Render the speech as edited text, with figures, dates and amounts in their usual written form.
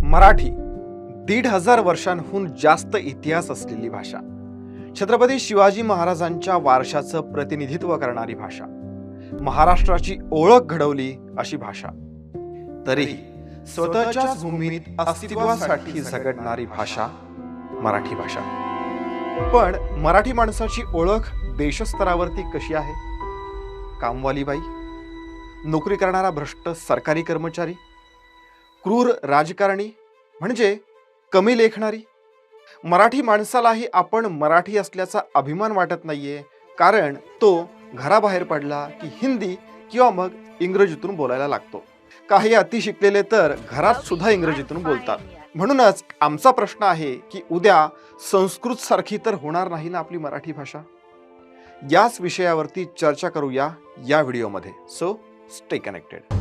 मराठी 1500 वर्षांहून जास्त इतिहास असलेली भाषा, छत्रपती शिवाजी महाराजांच्या वारशाचं प्रतिनिधित्व करणारी भाषा, महाराष्ट्राची ओळख घडवली अशी भाषा, तरीही स्वतःच्याच भूमीत अस्तित्वासाठी झगडणारी भाषा मराठी भाषा। पण मराठी माणसाची ओळख देशस्तरावरती कशी आहे? कामवाली बाई, नोकरी करणारा भ्रष्ट सरकारी कर्मचारी, क्रूर राजकारणी म्हणजे कमी लेखणारी? मराठी माणसालाही आपण मराठी असल्याचा अभिमान वाटत नाहीये, कारण तो घराबाहेर पडला की हिंदी किंवा मग इंग्रजीतून बोलायला लागतो। काही अति शिकलेले तर घरात सुद्धा इंग्रजीतून बोलतात। म्हणूनच आमचा प्रश्न आहे की उद्या संस्कृत सारखी तर होणार नाही ना आपली मराठी भाषा? याच विषयावरती चर्चा करूया या व्हिडिओमध्ये। So stay connected.